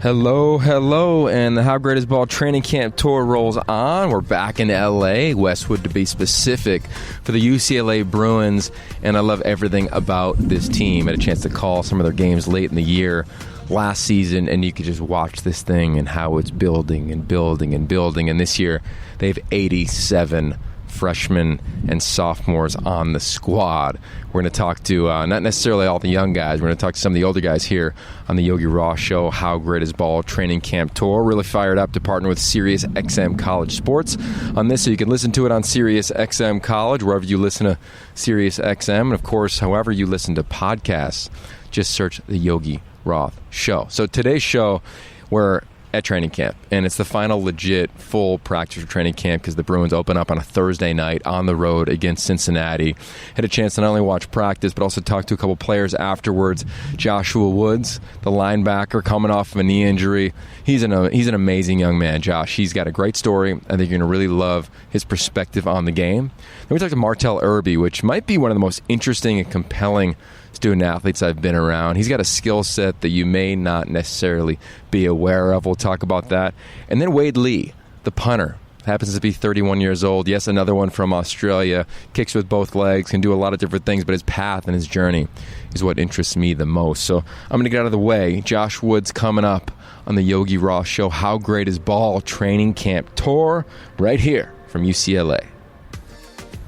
Hello, and the How Great Is Ball training camp tour rolls on. We're back in LA, Westwood to be specific, for the UCLA Bruins, and I love everything about this team. I had a chance to call some of their games late in the year last season, and you could just watch this thing and how it's building and building and building. And this year, they have 87 freshmen and sophomores on the squad. We're going to talk to not necessarily all the young guys. We're going to talk to some of the older guys here on the Yogi Roth Show, How Great Is Ball training camp tour. Really fired up to partner with SiriusXM College Sports on this, so you can listen to it on SiriusXM College, wherever you listen to SiriusXM, and of course, however you listen to podcasts. Just search the Yogi Roth Show. So today's show, we're at training camp, and it's the final legit full practice for training camp because the Bruins open up on a Thursday night on the road against Cincinnati. Had a chance to not only watch practice but also talk to a couple players afterwards. Joshua Woods, the linebacker, coming off of a knee injury. He's an amazing young man, Josh. He's got a great story. I think you're going to really love his perspective on the game. Then we talked to Martell Irby, which might be one of the most interesting and compelling student athletes I've been around. He's got a skill set that you may not necessarily be aware of. We'll talk about that. And then Wade Lee, the punter, happens to be 31 years old. Yes, another one from Australia. Kicks with both legs, can do a lot of different things, but his path and his journey is what interests me the most. So I'm going to get out of the way. Josh Woods coming up on the Yogi Roth Show, How Great Is Ball training camp tour, right here from UCLA.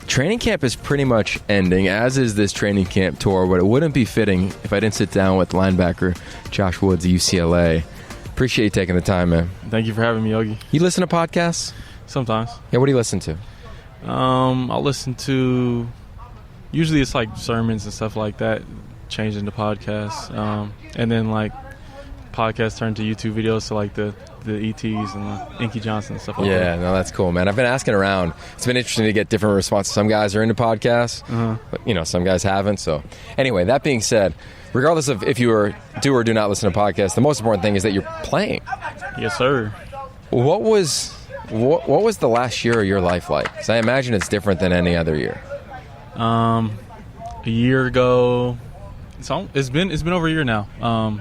Training camp is pretty much ending, as is this training camp tour, but it wouldn't be fitting if I didn't sit down with linebacker Josh Woods of UCLA. Appreciate you taking the time, man. Thank you for having me, Yogi. You listen to podcasts? Sometimes. Yeah, what do you listen to? I'll listen to, usually it's like sermons and stuff like that, changed into podcasts. And then like podcasts turn to YouTube videos, so like the ETs and the Inky Johnson and stuff like that. Yeah, no, that's cool, man. I've been asking around. It's been interesting to get different responses. Some guys are into podcasts, but some guys haven't. So anyway, that being said, regardless of if you do or do not listen to podcasts, the most important thing is that you're playing. Yes, sir. What was the last year of your life like? Because I imagine it's different than any other year. A year ago, it's been over a year now.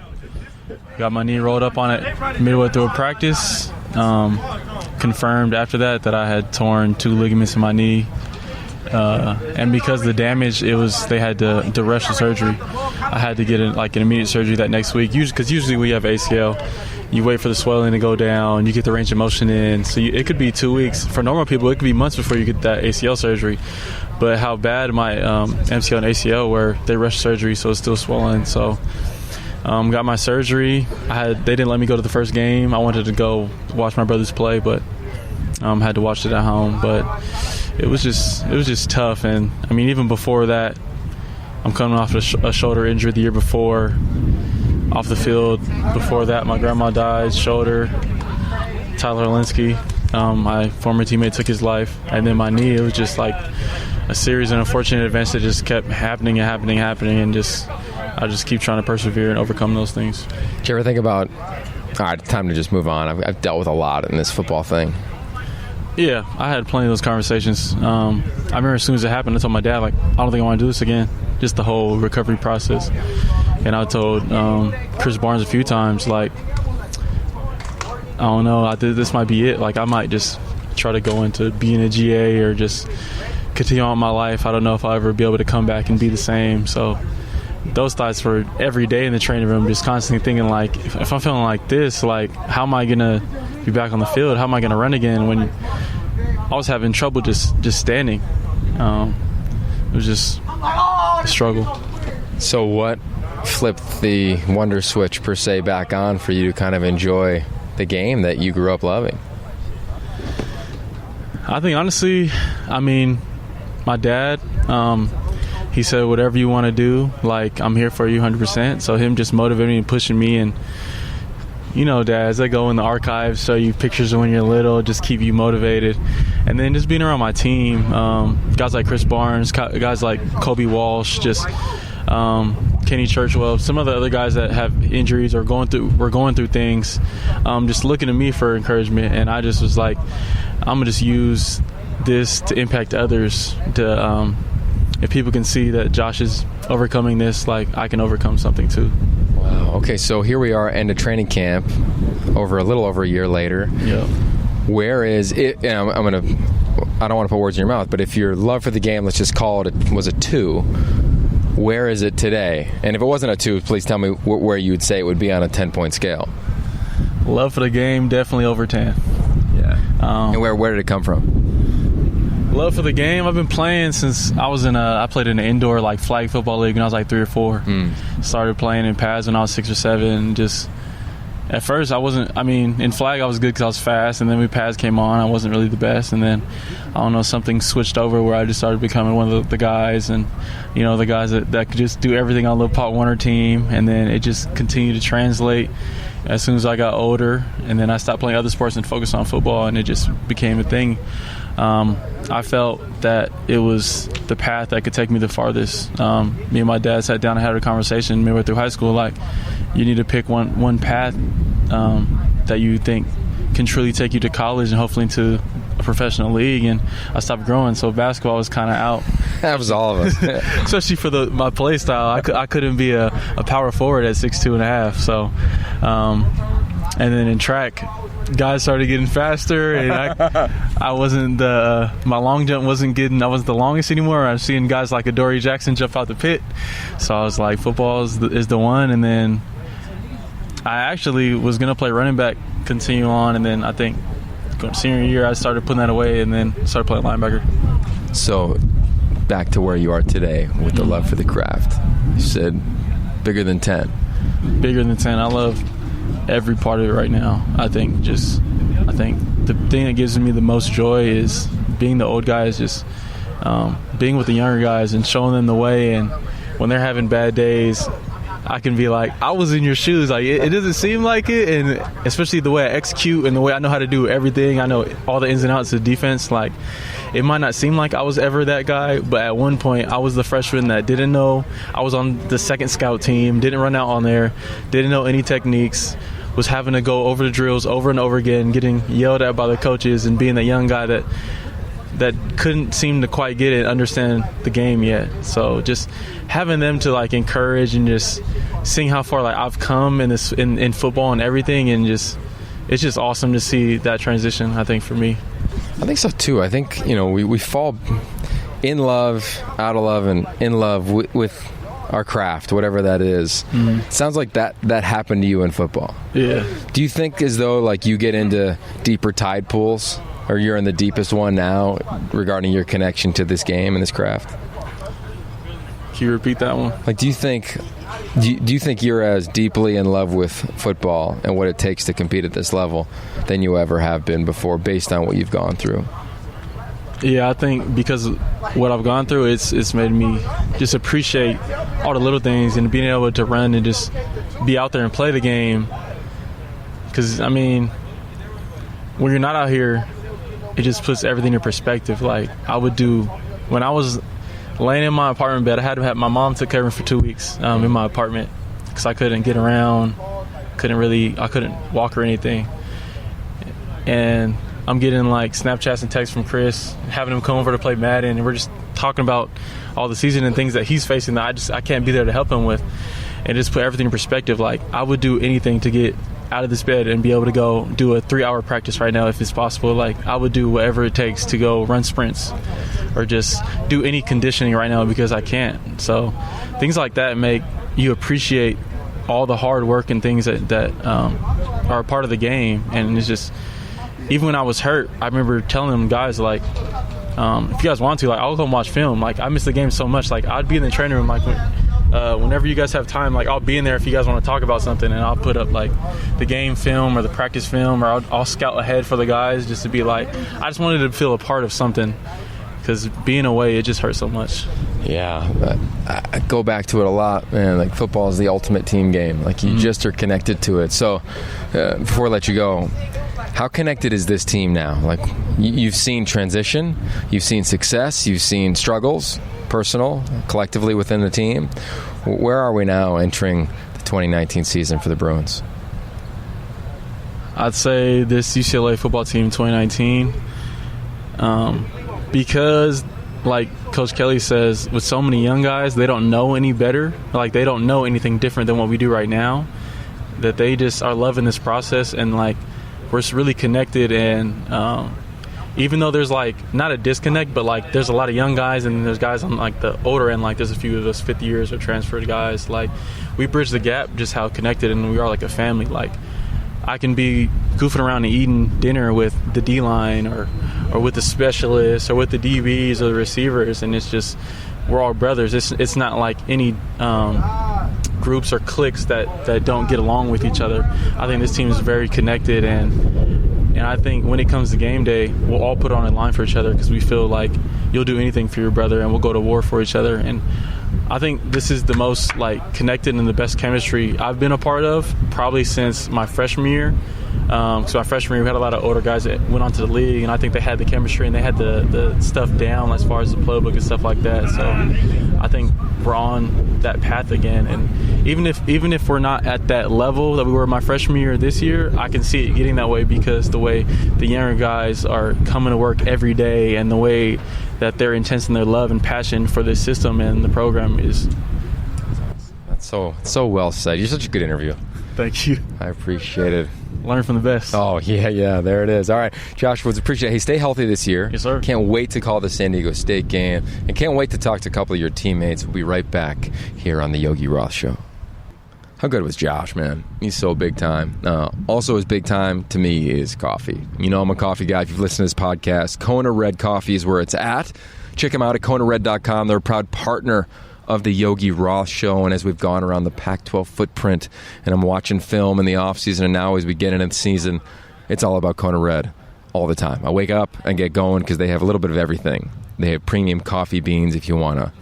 Got my knee rolled up on it midway through a practice. Confirmed after that I had torn 2 ligaments in my knee. And because of the damage, they had to rush the surgery. I had to get an immediate surgery that next week. Because usually we have ACL, you wait for the swelling to go down, you get the range of motion in. So it could be 2 weeks. For normal people, it could be months before you get that ACL surgery. But how bad my MCL and ACL were, they rushed surgery, so it's still swollen. So got my surgery. They didn't let me go to the first game. I wanted to go watch my brothers play, but had to watch it at home. But it was just tough. And I mean, even before that, I'm coming off a shoulder injury the year before, off the field. Before that, my grandma died, shoulder. Tyler Alinsky, my former teammate, took his life. And then my knee, it was just like a series of unfortunate events that just kept happening, and I just keep trying to persevere and overcome those things. Did you ever think about, all right, time to just move on? I've dealt with a lot in this football thing. Yeah, I had plenty of those conversations. I remember as soon as it happened, I told my dad, I don't think I want to do this again, just the whole recovery process. And I told Chris Barnes a few times, I don't know, this might be it. I might just try to go into being a GA or just continue on my life. I don't know if I'll ever be able to come back and be the same. So those thoughts were every day in the training room, just constantly thinking, if I'm feeling like this, how am I going to be back on the field? How am I going to run again when I was having trouble just standing? It was just a struggle. So what flipped the wonder switch, per se, back on for you to kind of enjoy the game that you grew up loving? I think, honestly, my dad, he said, whatever you want to do, I'm here for you 100%. So him just motivating me and pushing me. And, dads, they go in the archives, show you pictures of when you're little, just keep you motivated. And then just being around my team, guys like Chris Barnes, guys like Kobe Walsh, just Kenny Churchwell, some of the other guys that have injuries or were going through things, just looking at me for encouragement. And I just was like, I'm going to just use this to impact others, to if people can see that Josh is overcoming this, I can overcome something too. Wow. Okay, so here we are, end of training camp, a little over a year later. Yeah. Where is it? I don't want to put words in your mouth, but if your love for the game, let's just call it, was a 2, where is it today? And if it wasn't a 2, please tell me where you would say it would be on a 10-point scale. Love for the game, definitely over 10. Yeah. And where did it come from? Love for the game. I've been playing since I played in an indoor flag football league when I was 3 or 4. Started playing in pads when I was 6 or 7. Just at first in flag I was good because I was fast, and then when pads came on I wasn't really the best, and then I don't know, something switched over where I just started becoming one of the guys, and the guys that could just do everything on the Pot Warner team, and then it just continued to translate as soon as I got older, and then I stopped playing other sports and focused on football, and it just became a thing. I felt that it was the path that could take me the farthest. Me and my dad sat down and had a conversation midway through high school, you need to pick one path that you think can truly take you to college and hopefully into a professional league. And I stopped growing, so basketball was kind of out. That was all of us. Especially for my play style. I couldn't be a power forward at 6'2.5". So, and then in track, guys started getting faster, and I wasn't my long jump wasn't I wasn't the longest anymore. I was seeing guys like Adoree Jackson jump out the pit, so I was like, football is the one. And then I actually was gonna play running back, continue on, and then I think senior year I started putting that away, and then started playing linebacker. So back to where you are today with the love for the craft. You said bigger than 10. Bigger than 10. I love every part of it right now. I think the thing that gives me the most joy is being the old guys, just being with the younger guys and showing them the way. And when they're having bad days, I can be like, I was in your shoes. It doesn't seem like it, and especially the way I execute and the way I know how to do everything. I know all the ins and outs of defense. It might not seem like I was ever that guy, but at one point I was the freshman that didn't know. I was on the second scout team, didn't run out on there, didn't know any techniques, was having to go over the drills over and over again, getting yelled at by the coaches, and being the young guy that couldn't seem to quite get it, understand the game yet. So just having them to encourage and just seeing how far I've come in football and everything, and it's just awesome to see that transition, I think, for me. I think so too. I think we fall in love, out of love, and in love with our craft, whatever that is. Mm-hmm. Sounds like that happened to you in football. Yeah. Do you think as though you get into deeper tide pools, or you're in the deepest one now regarding your connection to this game and this craft? Can you repeat that one? Do you think you're as deeply in love with football and what it takes to compete at this level than you ever have been before, based on what you've gone through? Yeah, I think because of what I've gone through, it's made me just appreciate all the little things and being able to run and just be out there and play the game. Because, when you're not out here, it just puts everything in perspective. I would do when I was laying in my apartment bed. My mom took care of me for 2 weeks in my apartment because I couldn't get around, I couldn't walk or anything. And I'm getting Snapchats and texts from Chris, having him come over to play Madden, and we're just talking about all the season and things that he's facing that I can't be there to help him with, and just put everything in perspective. I would do anything to get out of this bed and be able to go do a 3-hour practice right now if it's possible. I would do whatever it takes to go run sprints or just do any conditioning right now because I can't. So things like that make you appreciate all the hard work and things that are a part of the game. And it's just, even when I was hurt, I remember telling them guys, if you guys want to, I'll come watch film. I miss the game so much. I'd be in the training room, whenever you guys have time, I'll be in there if you guys want to talk about something, and I'll put up the game film or the practice film, or I'll scout ahead for the guys just to be I just wanted to feel a part of something, because being away, it just hurts so much. Yeah, I go back to it a lot, man. Football is the ultimate team game. You just are connected to it. So before I let you go, how connected is this team now? You've seen transition, you've seen success, you've seen struggles, personal, collectively within the team. Where are we now entering the 2019 season for the Bruins? I'd say this UCLA football team 2019, because Coach Kelly says, with so many young guys, they don't know any better. They don't know anything different than what we do right now. that they just are loving this process, and like we're really connected. And even though there's like not a disconnect, but like there's a lot of young guys and there's guys on like the older end, like there's a few of us 50 years or transferred guys, like we bridge the gap just how connected and we are like a family. Like I can be goofing around and eating dinner with the D-line or with the specialists or with the DBs or the receivers, and it's just we're all brothers. It's not like any groups or cliques that don't get along with each other. I think this team is very connected, and I think when it comes to game day, we'll all put on a line for each other because we feel like you'll do anything for your brother, and we'll go to war for each other. And I think this is the most like connected and the best chemistry I've been a part of probably since my freshman year. So my freshman year, we had a lot of older guys that went on to the league, and I think they had the chemistry and they had the stuff down as far as the playbook and stuff like that. So I think we're on that path again. And even if we're not at that level that we were my freshman year this year, I can see it getting that way because the way the younger guys are coming to work every day and the way that they're intense in their love and passion for this system and the program is. That's so well said. You're such a good interview. Thank you. I appreciate it. Learn from the best. Oh, yeah, there it is. All right, Josh Woods, appreciate it. Hey, stay healthy this year. Yes, sir. Can't wait to call the San Diego State game, and can't wait to talk to a couple of your teammates. We'll be right back here on the Yogi Roth Show. How good was Josh, man? He's so big time. Also, as big time to me is coffee. You know I'm a coffee guy. If you've listened to this podcast, Kona Red Coffee is where it's at. Check them out at KonaRed.com. They're a proud partner of the Yogi Roth Show, and as we've gone around the Pac-12 footprint and I'm watching film in the offseason, and now as we get into the season, it's all about Kona Red all the time. I wake up and get going because they have a little bit of everything. They have premium coffee beans if you want to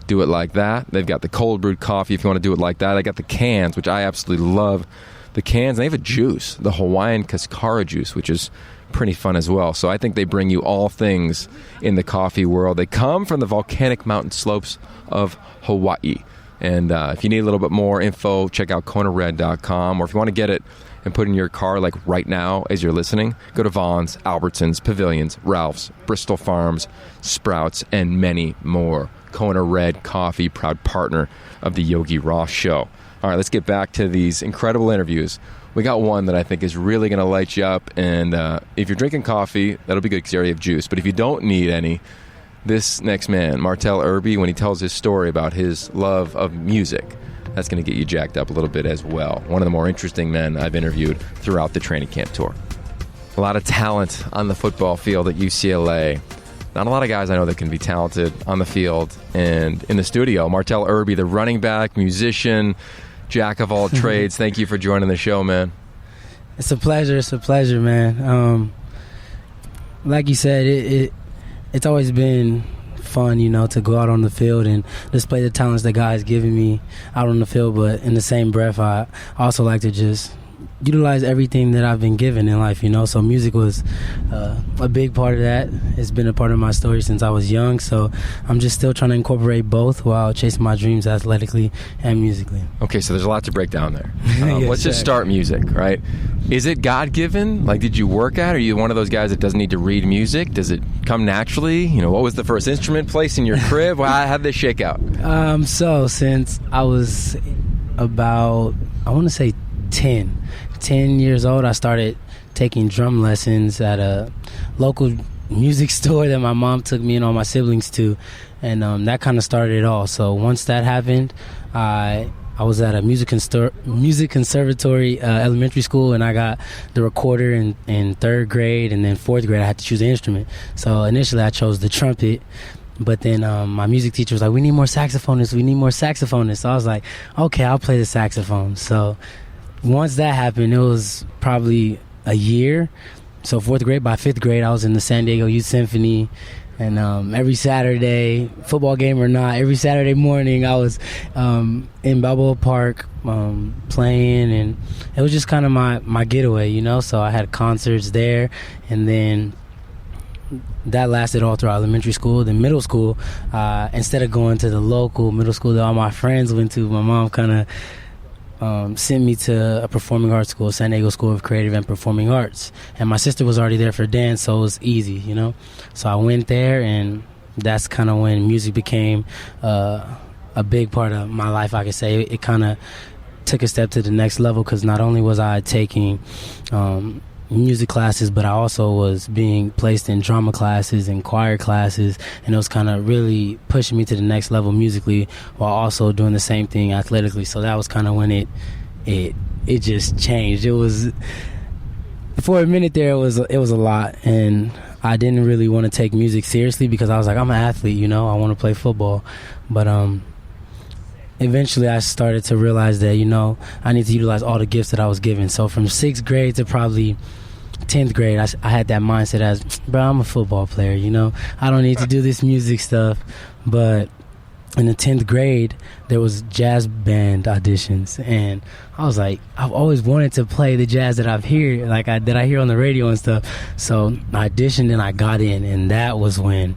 do it like that. They've got the cold brewed coffee if you want to do it like that. They got the cans, which I absolutely love. The cans, they have a juice, the Hawaiian Cascara juice, which is pretty fun as well. So I think they bring you all things in the coffee world. They come from the volcanic mountain slopes of Hawaii. And if you need a little bit more info, check out KonaRed.com. Or if you want to get it and put it in your car like right now as you're listening, go to Vaughn's, Albertsons, Pavilions, Ralph's, Bristol Farms, Sprouts, and many more. Kona Red Coffee, proud partner of the Yogi Roth Show. All right, let's get back to these incredible interviews. We got one that I think is really going to light you up, and if you're drinking coffee, that'll be good because you already have juice. But if you don't need any, this next man, Martell Irby, when he tells his story about his love of music, that's going to get you jacked up a little bit as well. One of the more interesting men I've interviewed throughout the training camp tour. A lot of talent on the football field at UCLA. Not a lot of guys I know that can be talented on the field and in the studio. Martell Irby, the running back, musician, jack of all trades. Thank you for joining the show, man. It's a pleasure, man. Like you said, it's always been fun, to go out on the field and display the talents that God has given me out on the field. But in the same breath, I also like to just utilize everything that I've been given in life, So music was a big part of that. It's been a part of my story since I was young. So I'm just still trying to incorporate both while chasing my dreams athletically and musically. Okay, so there's a lot to break down there. Yes, let's just start music, right? Is it God-given? Like, did you work at it? Are you one of those guys that doesn't need to read music? Does it come naturally? What was the first instrument placed in your crib? How did this shake out? So since I was about, I want to say 10 years old, I started taking drum lessons at a local music store that my mom took me and all my siblings to, and that kind of started it all. So once that happened, I was at a music conservatory elementary school, and I got the recorder in third grade, and then fourth grade I had to choose an instrument. So initially I chose the trumpet, but then my music teacher was like, we need more saxophonists. So I was like, okay, I'll play the saxophone. So once that happened, it was probably a year. So fourth grade, by fifth grade, I was in the San Diego Youth Symphony. And every Saturday, football game or not, every Saturday morning, I was in Balboa Park playing. And it was just kind of my getaway, So I had concerts there. And then that lasted all through elementary school. Then middle school, instead of going to the local middle school that all my friends went to, my mom kind of sent me to a performing arts school, San Diego School of Creative and Performing Arts. And my sister was already there for dance, so it was easy, So I went there, and that's kind of when music became a big part of my life, I could say. It kind of took a step to the next level, because not only was I taking music classes, but I also was being placed in drama classes and choir classes, and it was kind of really pushing me to the next level musically while also doing the same thing athletically. So that was kind of when it just changed. It was, for a minute there, it was a lot, and I didn't really want to take music seriously because I was like, I'm an athlete, you know, I want to play football. But eventually I started to realize that, you know, I need to utilize all the gifts that I was given. So from 6th grade to probably 10th grade, I had that mindset as, bro, I'm a football player, you know, I don't need to do this music stuff. But in the 10th grade, there was jazz band auditions, and I was like, I've always wanted to play the jazz that I hear on the radio and stuff. So I auditioned and I got in, and that was when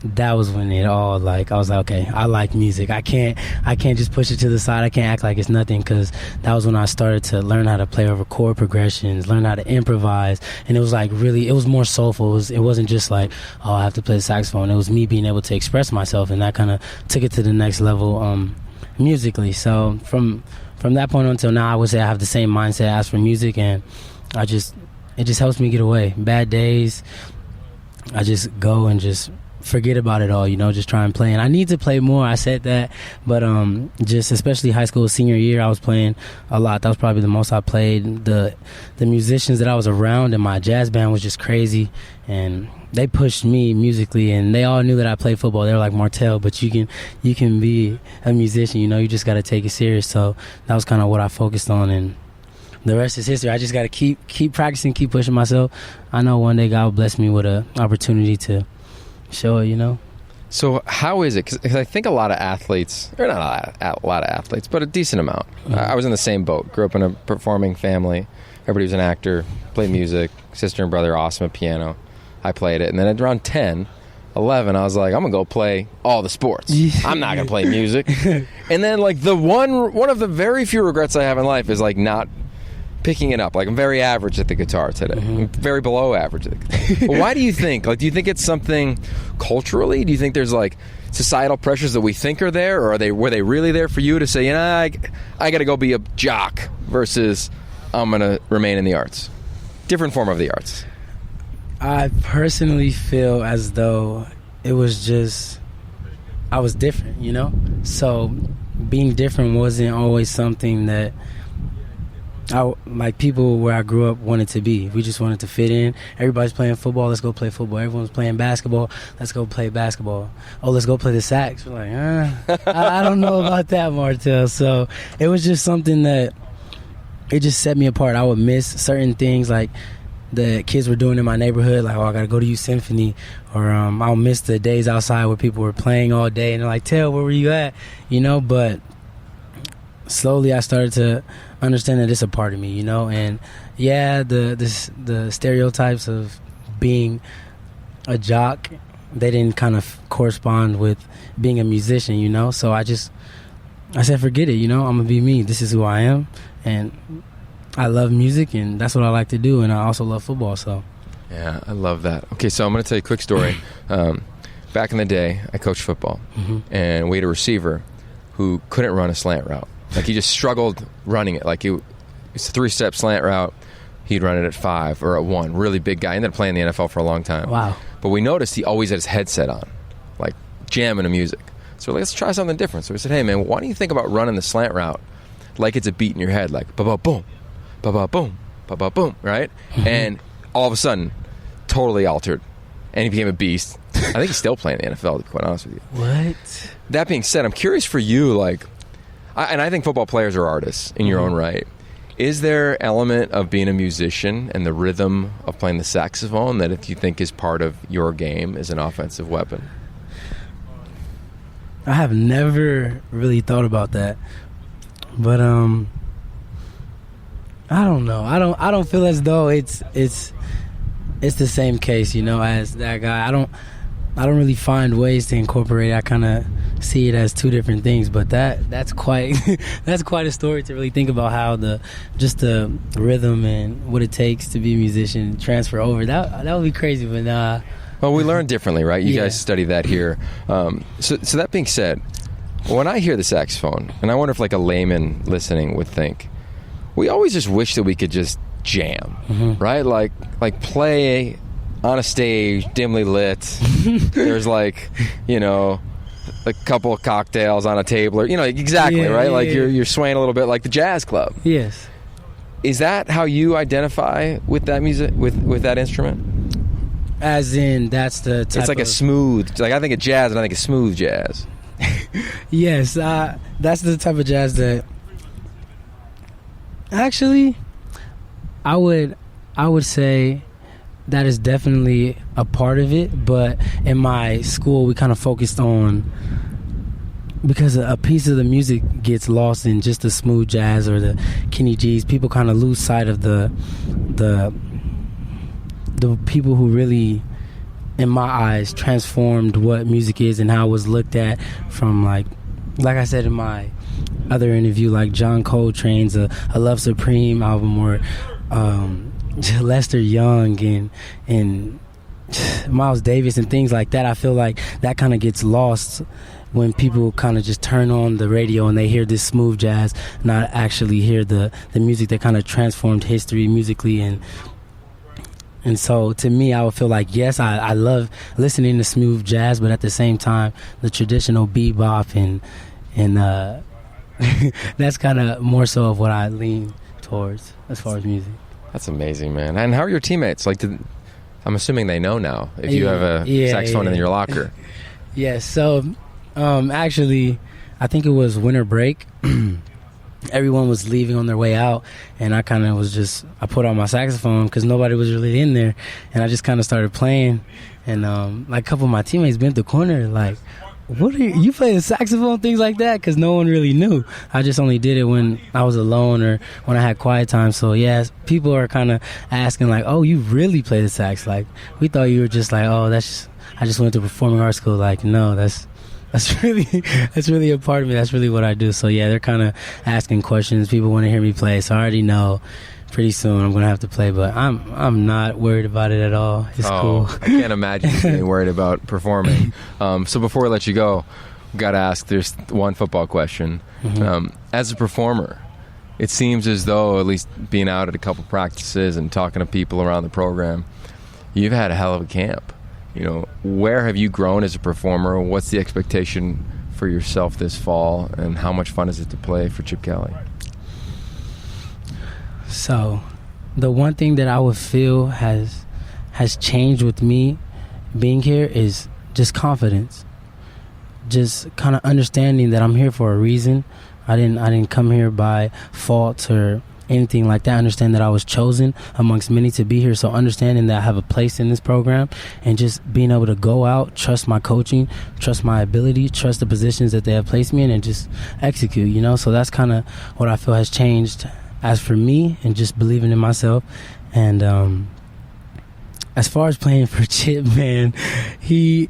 it all, like, I was like, okay, I like music. I can't just push it to the side. I can't act like it's nothing, because that was when I started to learn how to play over chord progressions, learn how to improvise, and it was like really, it was more soulful. It wasn't just like, oh, I have to play the saxophone. It was me being able to express myself, and that kind of took it to the next level musically. So from that point until now, I would say I have the same mindset as for music, and it just helps me get away. Bad days, I just go and just forget about it all, you know, just try and play. And I need to play more, I said that, but just especially high school senior year, I was playing a lot. That was probably the most I played. The musicians that I was around in my jazz band was just crazy, and they pushed me musically, and they all knew that I played football. They were like, Martell, but you can be a musician, you know, you just got to take it serious. So that was kind of what I focused on, and the rest is history. I just got to keep practicing, keep pushing myself. I know one day God will bless me with an opportunity to show it, you know. So how is it? Because I think a lot of athletes, or not a lot of athletes, but a decent amount. Mm-hmm. I was in the same boat. Grew up in a performing family. Everybody was an actor, played music. Sister and brother, awesome at piano. I played it. And then at around 10, 11, I was like, I'm going to go play all the sports. I'm not going to play music. And then, like, the one of the very few regrets I have in life is, like, not picking it up. Like, I'm very average at the guitar today. Mm-hmm. I'm very below average at the guitar. But why do you think? Like, do you think it's something culturally? Do you think there's, like, societal pressures that we think are there? Or were they really there for you to say, you know, I got to go be a jock versus I'm going to remain in the arts? Different form of the arts. I personally feel as though it was just, I was different, you know? So being different wasn't always something that like people where I grew up wanted to be. We just wanted to fit in. Everybody's playing football, let's go play football. Everyone's playing basketball, let's go play basketball. Oh, let's go play the sax. We're like, I don't know about that, Martell. So it was just something that it just set me apart. I would miss certain things like the kids were doing in my neighborhood, like, oh, I gotta go to youth symphony, or I'll miss the days outside where people were playing all day, and they're like, Tell, where were you at? You know, but slowly I started to understand that it's a part of me, you know. And yeah, the stereotypes of being a jock, they didn't kind of correspond with being a musician, you know. So I said, forget it, you know, I'm gonna be me. This is who I am, and I love music, and that's what I like to do, and I also love football. So yeah, I love that. Okay, so I'm going to tell you a quick story. Back in the day, I coached football, and we had a receiver who couldn't run a slant route. Like, he just struggled running it. Like, it's a 3-step slant route. He'd run it at 5 or at 1. Really big guy. He ended up playing in the NFL for a long time. Wow. But we noticed he always had his headset on, like jamming to music. So we're like, let's try something different. So we said, hey, man, why don't you think about running the slant route like it's a beat in your head, like ba-ba-boom, ba-ba-boom, ba-ba-boom, right? And all of a sudden, totally altered. And he became a beast. I think he's still playing in the NFL, to be quite honest with you. What? That being said, I'm curious for you, like, and I think football players are artists in your own right. Is there an element of being a musician and the rhythm of playing the saxophone that if you think is part of your game as an offensive weapon? I have never really thought about that. But I don't know. I don't feel as though it's the same case, you know, as that guy. I don't really find ways to incorporate it. I kind of see it as two different things, but that's quite that's quite a story to really think about how the rhythm and what it takes to be a musician transfer over. That would be crazy, but nah. Well, we learn differently, right? You guys study that here. So that being said, when I hear the saxophone, and I wonder if like a layman listening would think, we always just wish that we could just jam, right? Like play on a stage, dimly lit. There's like, a couple of cocktails on a table, or exactly, right? Like you're swaying a little bit like the jazz club. Yes. Is that how you identify with that music, with that instrument? As in, that's the type it's like a smooth, like I think of jazz and I think of smooth jazz. Yes, that's the type of jazz that actually I would say that is definitely a part of it, but in my school we kind of focused on, because a piece of the music gets lost in just the smooth jazz or the Kenny G's. People kind of lose sight of the people who really, in my eyes, transformed what music is and how it was looked at from like I said in my other interview, like John Coltrane's A Love Supreme album, or Lester Young and Miles Davis and things like that. I feel like that kind of gets lost when people kind of just turn on the radio and they hear this smooth jazz, not actually hear the music that kind of transformed history musically. And so to me, I would feel like, yes, I love listening to smooth jazz, but at the same time, the traditional bebop and that's kind of more so of what I lean towards as far as music. That's amazing, man. And how are your teammates? Like, I'm assuming they know now if you have a saxophone in your locker. Yes. So, actually, I think it was winter break. Everyone was leaving on their way out, and I kind of I put on my saxophone because nobody was really in there, and I just kind of started playing. And like a couple of my teammates bent the corner, like, "What are you playing the saxophone?" Things like that, because no one really knew. I just only did it when I was alone or when I had quiet time. So yeah, people are kind of asking like, "Oh, you really play the sax?" Like, we thought you were just like, "Oh, I just went to performing arts school." Like, no, that's really a part of me. That's really what I do. So yeah, they're kind of asking questions. People want to hear me play, so I already know pretty soon I'm gonna have to play. But I'm not worried about it at all. It's cool. I can't imagine you being worried about performing. So before we let you go, we got to ask. There's one football question. As a performer, it seems as though, at least being out at a couple practices and talking to people around the program, you've had a hell of a camp. Where have you grown as a performer? What's the expectation for yourself this fall, and how much fun is it to play for Chip Kelly? So, the one thing that I would feel has changed with me being here is just confidence. Just kind of understanding that I'm here for a reason. I didn't come here by fault or anything like that. I understand that I was chosen amongst many to be here, so understanding that I have a place in this program and just being able to go out, trust my coaching, trust my ability, trust the positions that they have placed me in, and just execute, so that's kind of what I feel has changed as for me, and just believing in myself. And as far as playing for Chip, man, he's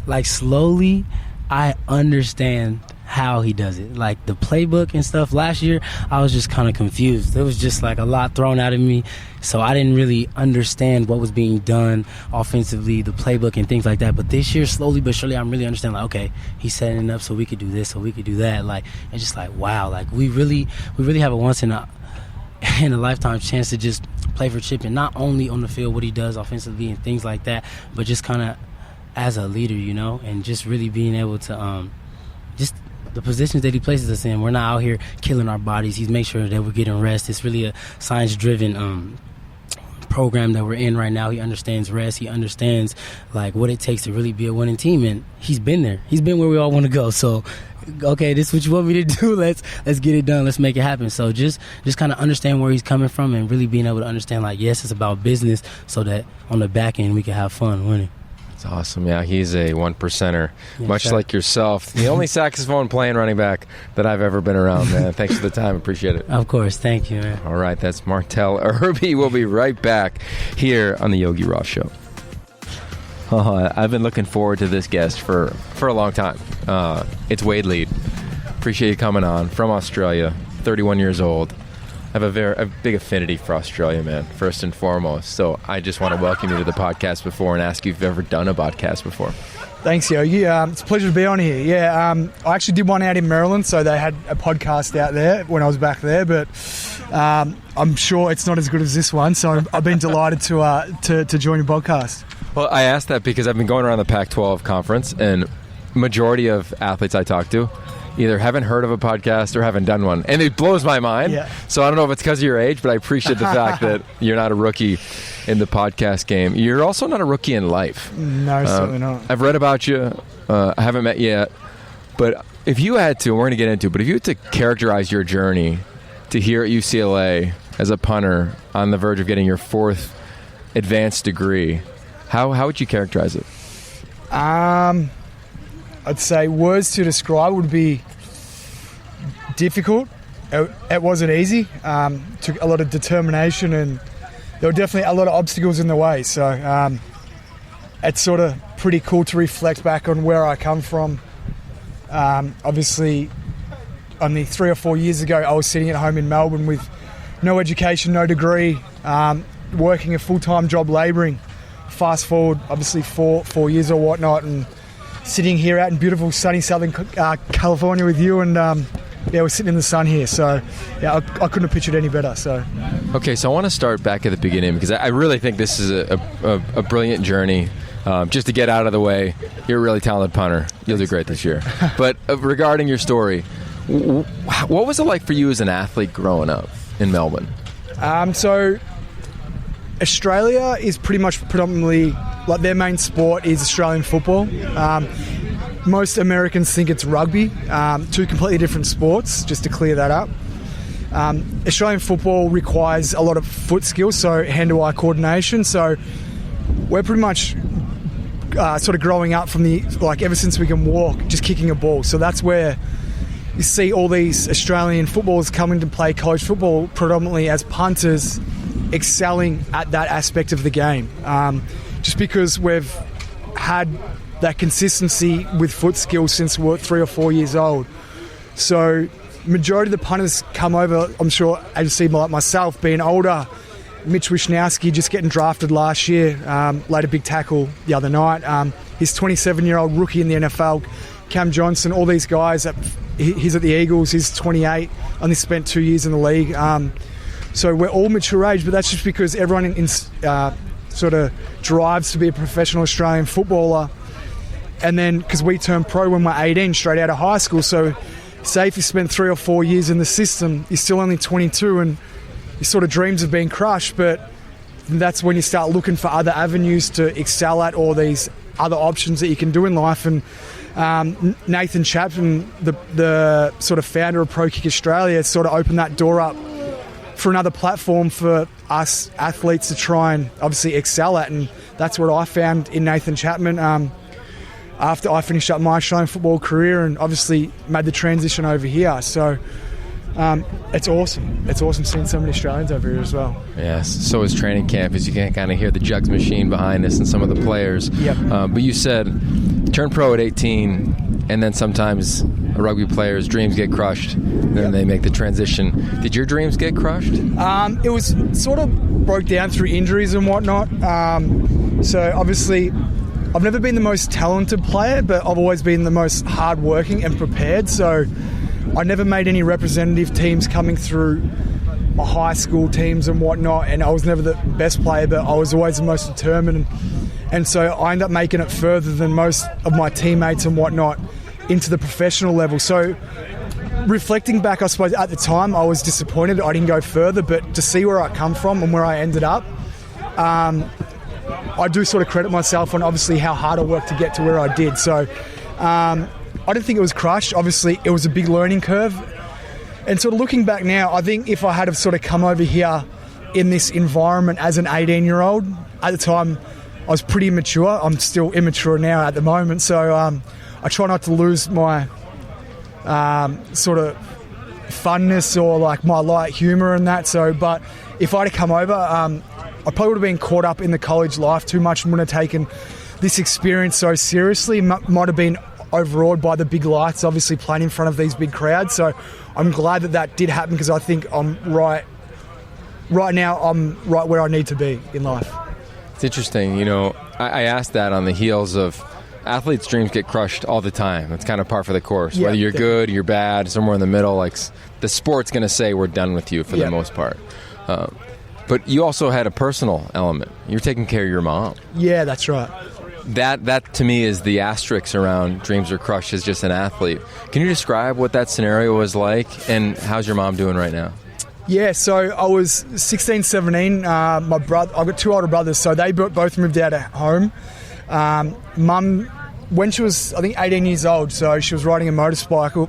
like, slowly I understand how he does it, like the playbook and stuff. Last year I was just kind of confused. There was just like a lot thrown out of me, so I didn't really understand what was being done offensively, the playbook and things like that. But this year, slowly but surely, I'm really understanding, like, okay, he's setting it up so we could do this, so we could do that. Like, it's just like, wow, like we really have a once in a lifetime chance to just play for Chip, and not only on the field what he does offensively and things like that, but just kind of as a leader, and just really being able to just the positions that he places us in. We're not out here killing our bodies. He's make sure that we're getting rest. It's really a science-driven program that we're in right now. He understands rest. He understands like what it takes to really be a winning team, and he's been there. He's been where we all want to go. So, okay, this is what you want me to do. Let's get it done. Let's make it happen. So just kind of understand where he's coming from, and really being able to understand, like, yes, it's about business, so that on the back end we can have fun winning. That's awesome. Yeah, he's a one percenter, much like yourself. The only saxophone playing running back that I've ever been around, man. Thanks for the time. Appreciate it. Of course. Thank you, man. All right, that's Martell Irby. We'll be right back here on the Yogi Roth Show. I've been looking forward to this guest for a long time. It's Wade Lead. Appreciate you coming on from Australia, 31 years old. have a big affinity for Australia, man, first and foremost. So I just want to welcome you to the podcast before and ask you if you've ever done a podcast before. Thanks, Yogi. It's a pleasure to be on here. Yeah, I actually did one out in Maryland, so they had a podcast out there when I was back there, but I'm sure it's not as good as this one, so I've been delighted to join your podcast. Well, I asked that because I've been going around the Pac-12 conference, and majority of athletes I talk to either haven't heard of a podcast or haven't done one. And it blows my mind. Yeah. So I don't know if it's because of your age, but I appreciate the fact that you're not a rookie in the podcast game. You're also not a rookie in life. No, certainly not. I've read about you. I haven't met you yet. But if you had to, and we're going to get into it, but if you had to characterize your journey to here at UCLA as a punter on the verge of getting your 4th advanced degree, how would you characterize it? I'd say words to describe would be difficult. It wasn't easy. Took a lot of determination, and there were definitely a lot of obstacles in the way. So it's sort of pretty cool to reflect back on where I come from. Obviously, only 3 or 4 years ago, I was sitting at home in Melbourne with no education, no degree, working a full-time job labouring. Fast forward, obviously, four years or whatnot, and sitting here out in beautiful sunny Southern California with you, and we're sitting in the sun here. So I couldn't have pictured any better. So okay, so I want to start back at the beginning because I really think this is a brilliant journey. Just to get out of the way, you're a really talented punter. You'll do great this year. But regarding your story, what was it like for you as an athlete growing up in Melbourne? So Australia is pretty much predominantly, like, their main sport is Australian football. Most Americans think it's rugby, 2 completely different sports, just to clear that up. Australian football requires a lot of foot skills, so hand-to-eye coordination. So we're pretty much sort of growing up from ever since we can walk, just kicking a ball. So that's where you see all these Australian footballers coming to play college football predominantly as punters, excelling at that aspect of the game. Just because we've had that consistency with foot skills since we're 3 or 4 years old. So majority of the punters come over, I'm sure, as you see, like myself, being older. Mitch Wisnowski just getting drafted last year, laid a big tackle the other night. His 27-year-old rookie in the NFL, Cam Johnson, all these guys, he's at the Eagles, he's 28, only spent 2 years in the league. So we're all mature age, but that's just because everyone sort of drives to be a professional Australian footballer. And then, because we turned pro when we're 18, straight out of high school, so say if you spent 3 or 4 years in the system, you're still only 22 and your sort of dreams have been crushed, but that's when you start looking for other avenues to excel at, or these other options that you can do in life. And Nathan Chapman, the sort of founder of Pro Kick Australia, sort of opened that door up for another platform for us athletes to try and obviously excel at, and that's what I found in Nathan Chapman after I finished up my Australian football career and obviously made the transition over here. So it's awesome. It's awesome seeing so many Australians over here as well. Yes, so is training camp, as you can kind of hear the jugs machine behind us and some of the players. Yep. But you said turn pro at 18, and then sometimes a rugby player's dreams get crushed, and then they make the transition. Did your dreams get crushed? It was sort of broke down through injuries and whatnot. So obviously, I've never been the most talented player, but I've always been the most hardworking and prepared. So I never made any representative teams coming through my high school teams and whatnot, and I was never the best player, but I was always the most determined. And so I ended up making it further than most of my teammates and whatnot into the professional level. So reflecting back, I suppose at the time I was disappointed I didn't go further, but to see where I come from and where I ended up, I do sort of credit myself on obviously how hard I worked to get to where I did. So I don't think it was crushed. Obviously it was a big learning curve, and sort of looking back now, I think if I had have sort of come over here in this environment as an 18-year-old, at the time I was pretty immature. I'm still immature now at the moment, so I try not to lose my sort of funness or like my light humour and that. So, but if I'd have come over, I probably would have been caught up in the college life too much and wouldn't have taken this experience so seriously. Might have been overawed by the big lights, obviously playing in front of these big crowds. So I'm glad that did happen, because I think I'm right right now I'm right where I need to be in life. It's interesting. I asked that on the heels of athletes' dreams get crushed all the time. It's kind of par for the course. Yeah, whether you're definitely. good, you're bad, somewhere in the middle, like the sport's going to say we're done with you for the most part. But you also had a personal element. You're taking care of your mom. Yeah, that's right. That to me is the asterisk around dreams are crushed as just an athlete. Can you describe what that scenario was like, and how's your mom doing right now? Yeah, so I was 16, 17. I've got two older brothers, so they both moved out at home. Mum, when she was, I think, 18 years old, so she was riding a motorcycle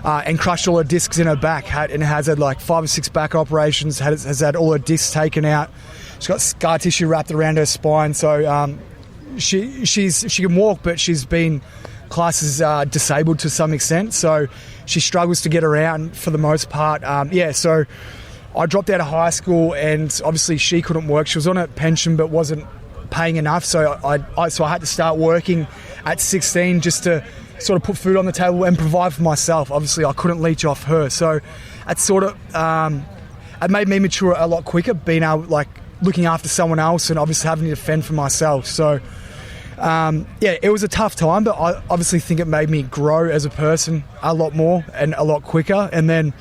and crushed all her discs in her back. Has had like 5 or 6 back operations. Has had all her discs taken out. She's got scar tissue wrapped around her spine. So she can walk, but she's been classed as disabled to some extent. So she struggles to get around for the most part. So I dropped out of high school, and obviously she couldn't work. She was on a pension but wasn't paying enough. So I had to start working at 16 just to sort of put food on the table and provide for myself. Obviously I couldn't leech off her. So it sort of it made me mature a lot quicker, being able, like, looking after someone else and obviously having to fend for myself. So it was a tough time, but I obviously think it made me grow as a person a lot more and a lot quicker. And then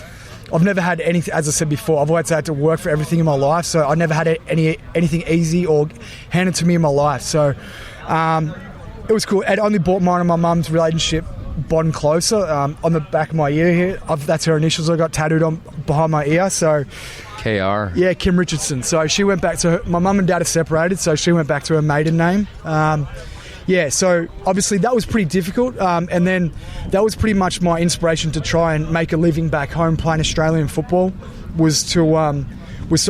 I've never had anything, as I said before, I've always had to work for everything in my life, so I never had anything easy or handed to me in my life. So it was cool. It only brought mine and my mum's relationship bond closer. On the back of my ear here, that's her initials I got tattooed on behind my ear. So KR. Yeah, Kim Richardson. So she went back to my mum and dad are separated, so she went back to her maiden name. So obviously that was pretty difficult, and then that was pretty much my inspiration to try and make a living back home playing Australian football, was to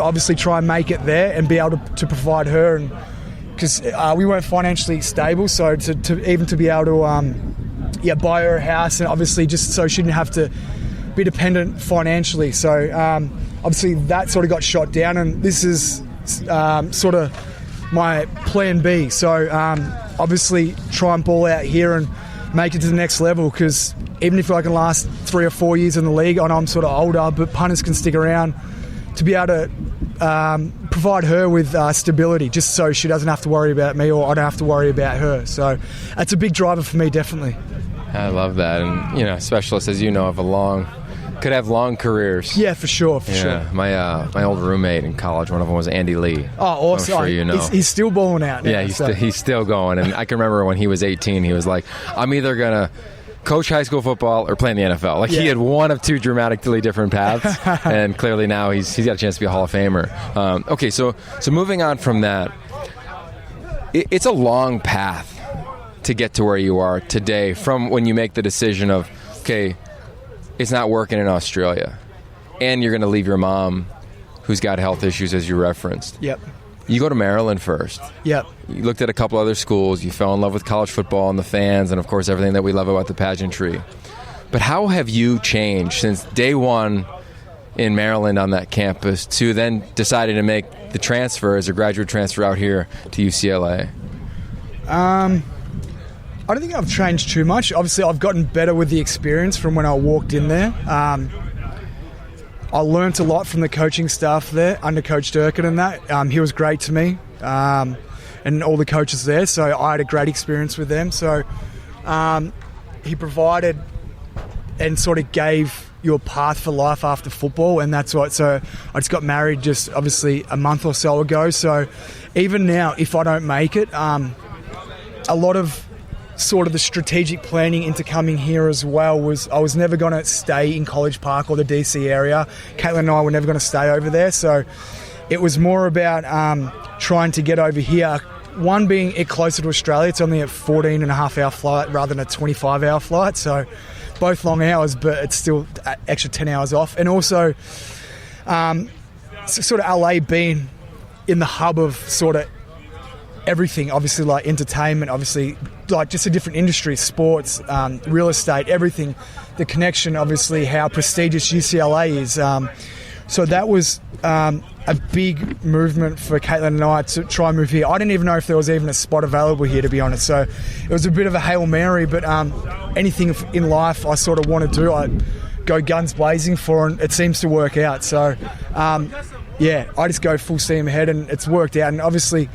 obviously try and make it there and be able to provide her, and because we weren't financially stable, so to be able to buy her a house, and obviously just so she didn't have to be dependent financially. So obviously that sort of got shot down, and this is sort of my plan B. So obviously try and ball out here and make it to the next level, because even if I can last 3 or 4 years in the league, I know I'm sort of older, but punters can stick around, to be able to provide her with stability, just so she doesn't have to worry about me or I don't have to worry about her. So that's a big driver for me, definitely. I love that. And, specialists, as you know, could have long careers. Yeah, for sure. My old roommate in college, one of them was Andy Lee. Oh, awesome. I'm sure you know. He's still balling out now. Yeah, he's still going. And I can remember when he was 18, he was like, I'm either going to coach high school football or play in the NFL. Like, he had one of two dramatically different paths, and clearly now he's got a chance to be a Hall of Famer. Okay, so moving on from that, it's a long path to get to where you are today, from when you make the decision of, okay, it's not working in Australia, and you're going to leave your mom, who's got health issues, as you referenced. Yep. You go to Maryland first. Yep. You looked at a couple other schools. You fell in love with college football and the fans, and of course everything that we love about the pageantry. But how have you changed since day one in Maryland on that campus to then deciding to make the transfer as a graduate transfer out here to UCLA? I don't think I've changed too much. Obviously, I've gotten better with the experience from when I walked in there. I learnt a lot from the coaching staff there, under Coach Durkin and that. He was great to me, and all the coaches there, so I had a great experience with them. So he provided and sort of gave you a path for life after football, and that's what. So I just got married just obviously a month or so ago. So even now, if I don't make it, a lot of sort of the strategic planning into coming here as well was I was never going to stay in College Park or the DC area. Caitlin and I were never going to stay over there, so it was more about trying to get over here. One, being it closer to Australia. It's only a 14.5-hour flight rather than a 25-hour flight, so both long hours, but it's still an extra 10 hours off. And also sort of LA being in the hub of sort of everything, obviously, like entertainment, obviously, like just a different industry, sports, real estate, everything. The connection, obviously, how prestigious UCLA is. So that was a big movement for Caitlin and I to try and move here. I didn't even know if there was even a spot available here, to be honest. So it was a bit of a Hail Mary, but anything in life I sort of want to do, I go guns blazing for, and it seems to work out. So I just go full steam ahead, and it's worked out. And obviously,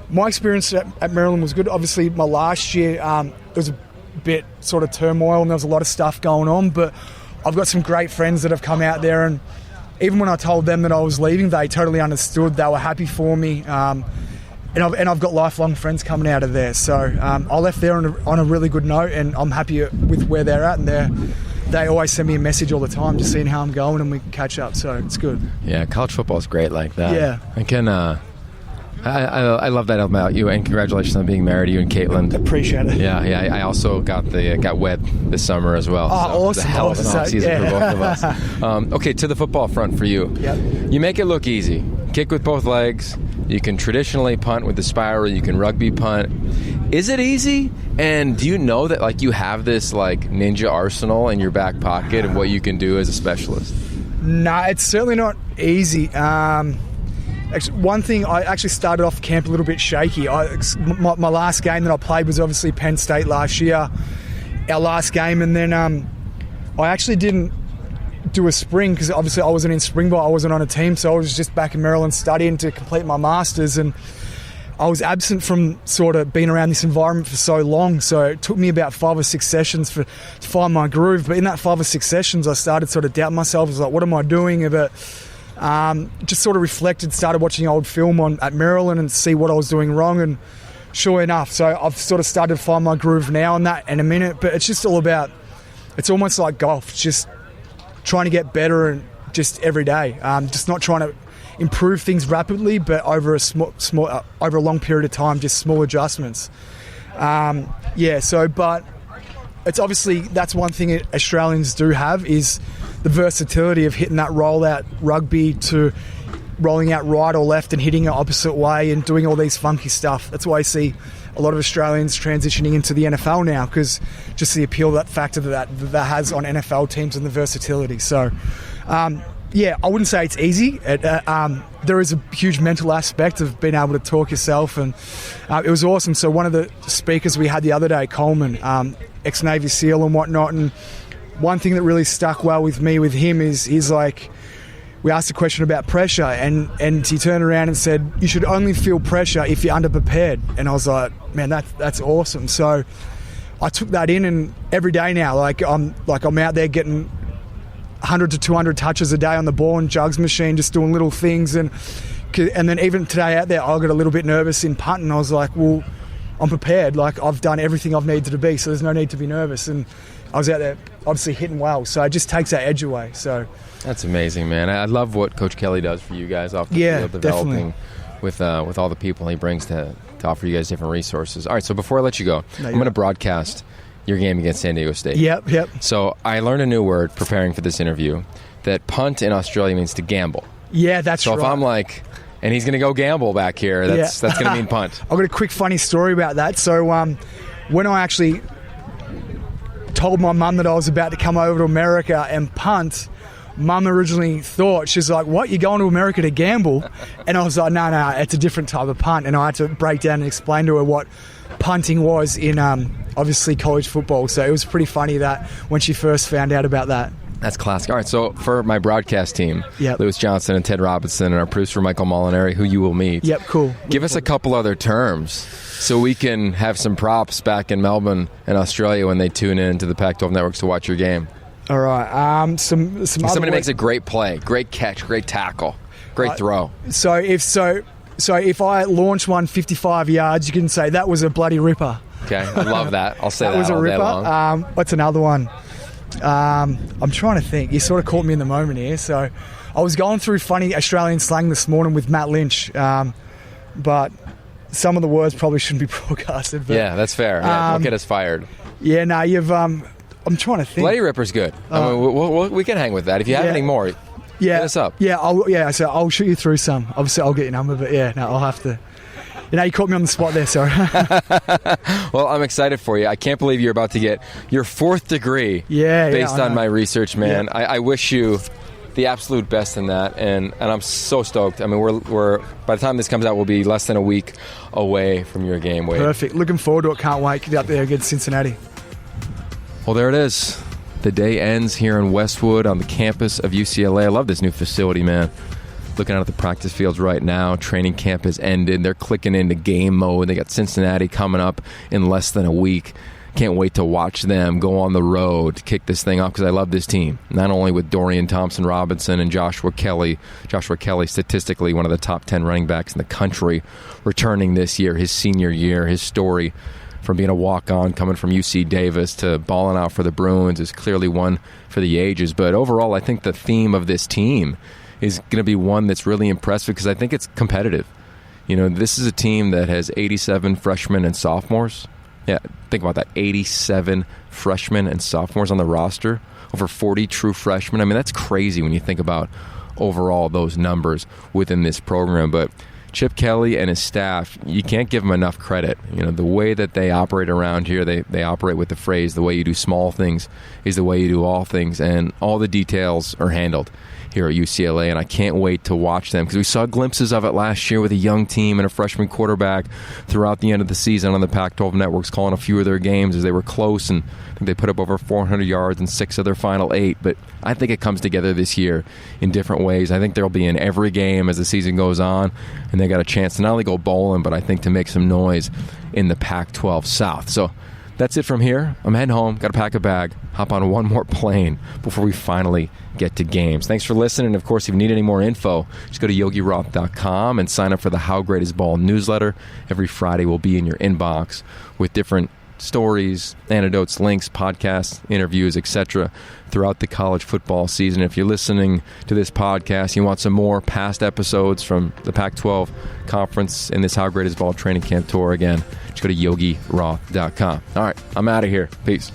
my experience at Maryland was good. Obviously, my last year, it was a bit sort of turmoil, and there was a lot of stuff going on, but I've got some great friends that have come out there, and even when I told them that I was leaving, they totally understood. They were happy for me, and I've got lifelong friends coming out of there. So I left there on a really good note, and I'm happy with where they're at, and they always send me a message all the time, just seeing how I'm going, and we can catch up. So it's good. Yeah, college football is great like that. Yeah, I can. I love that about you, and congratulations on being married, you and Caitlin. Appreciate it. Yeah. I also got wed this summer as well. Oh, so awesome! It's a hell of an off season for both of us. Okay, to the football front for you. Yep. You make it look easy. Kick with both legs. You can traditionally punt with the spiral. You can rugby punt. Is it easy? And do you know that like you have this like ninja arsenal in your back pocket of what you can do as a specialist? No, it's certainly not easy. Actually, one thing, I actually started off camp a little bit shaky. My last game that I played was obviously Penn State last year, our last game, and then I actually didn't do a spring because obviously I wasn't in Springbok, I wasn't on a team, so I was just back in Maryland studying to complete my Masters, and I was absent from sort of being around this environment for so long, so it took me about 5 or 6 sessions to find my groove. But in that 5 or 6 sessions, I started sort of doubting myself. I was like, what am I doing? But just sort of reflected, started watching old film at Maryland and see what I was doing wrong, and sure enough, so I've sort of started to find my groove now and that in a minute. But it's just all about, it's almost like golf. It's just trying to get better and just every day. Just not trying to improve things rapidly, but over a long period of time, just small adjustments. But it's obviously, that's one thing Australians do have, is the versatility of hitting that rollout rugby to rolling out right or left and hitting it opposite way and doing all these funky stuff. That's why I see a lot of Australians transitioning into the NFL now, because just the appeal, that factor that has on NFL teams and the versatility. So, I wouldn't say it's easy. There is a huge mental aspect of being able to talk yourself, and it was awesome. So one of the speakers we had the other day, Coleman, ex-Navy SEAL and whatnot, and one thing that really stuck well with me with him is he's like, we asked a question about pressure, and he turned around and said, you should only feel pressure if you're underprepared. And I was like, man, that's awesome. So I took that in, and every day now, I'm out there getting 100 to 200 touches a day on the ball and jugs machine, just doing little things. And then even today out there, I got a little bit nervous in punting. I was like, well, I'm prepared. Like, I've done everything I've needed to be, so there's no need to be nervous. And I was out there obviously hitting well, so it just takes that edge away. So that's amazing, man. I love what Coach Kelly does for you guys off the field, developing with all the people he brings to offer you guys different resources. All right, so before I let you go, I'm going to broadcast your game against San Diego State. Yep. So I learned a new word preparing for this interview, that punt in Australia means to gamble. Yeah, that's right. So if I'm like, and he's going to go gamble back here, that's going to mean punt. I've got a quick funny story about that. So when I actually told my mum that I was about to come over to America and punt, Mum originally thought, she's like, what, you're going to America to gamble? And I was like, no, it's a different type of punt. And I had to break down and explain to her what punting was in obviously college football. So it was pretty funny that when she first found out about that. That's classic. All right, so for my broadcast team, Lewis Johnson and Ted Robinson, and our producer Michael Molinari, who you will meet. Yep, cool. Give us a couple other terms so we can have some props back in Melbourne and Australia when they tune in to the Pac-12 networks to watch your game. All right. Somebody makes a great play, great catch, great tackle, great throw. So if I launch one 55 yards, you can say that was a bloody ripper. Okay, I love that. I'll say that was a all ripper. Day long. What's another one? I'm trying to think. You sort of caught me in the moment here. So I was going through funny Australian slang this morning with Matt Lynch, but some of the words probably shouldn't be broadcasted. But, yeah, that's fair. Don't get us fired. Yeah, no, you've... I'm trying to think. Bloody Ripper's good. I mean, we can hang with that. If you have any more, hit us up. Yeah, so I'll shoot you through some. Obviously, I'll get your number, but I'll have to. You caught me on the spot there, sorry. Well, I'm excited for you. I can't believe you're about to get your 4th degree based on my research, man. Yeah. I wish you the absolute best in that, and I'm so stoked. I mean, we're by the time this comes out, we'll be less than a week away from your game, Wade. Perfect. Looking forward to it. Can't wait to get up there against Cincinnati. Well, there it is. The day ends here in Westwood on the campus of UCLA. I love this new facility, man. Looking out at the practice fields right now, training camp has ended. They're clicking into game mode. They got Cincinnati coming up in less than a week. Can't wait to watch them go on the road to kick this thing off because I love this team. Not only with Dorian Thompson-Robinson and Joshua Kelly, statistically one of the top 10 running backs in the country, returning this year, his senior year. His story from being a walk-on, coming from UC Davis to balling out for the Bruins is clearly one for the ages. But overall, I think the theme of this team is going to be one that's really impressive because I think it's competitive. You know, this is a team that has 87 freshmen and sophomores. Yeah, think about that. 87 freshmen and sophomores on the roster. Over 40 true freshmen. I mean, that's crazy when you think about overall those numbers within this program. But Chip Kelly and his staff, you can't give them enough credit. You know, the way that they operate around here, they operate with the phrase, the way you do small things is the way you do all things. And all the details are handled here at UCLA, and I can't wait to watch them because we saw glimpses of it last year with a young team and a freshman quarterback throughout the end of the season on the Pac-12 networks, calling a few of their games as they were close, and I think they put up over 400 yards in 6 of their final 8. But I think it comes together this year in different ways. I think they'll be in every game as the season goes on, and they got a chance to not only go bowling, but I think to make some noise in the Pac-12 South. So that's it from here. I'm heading home. Got to pack a bag, hop on one more plane before we finally get to games. Thanks for listening. And of course, if you need any more info, just go to yogiroth.com and sign up for the How Great Is Ball newsletter. Every Friday will be in your inbox with different stories, anecdotes, links, podcasts, interviews, etc. throughout the college football season. If you're listening to this podcast, you want some more past episodes from the Pac-12 conference in this How Great Is Ball training camp tour, again, just go to yogiroth.com. All right, I'm out of here. Peace.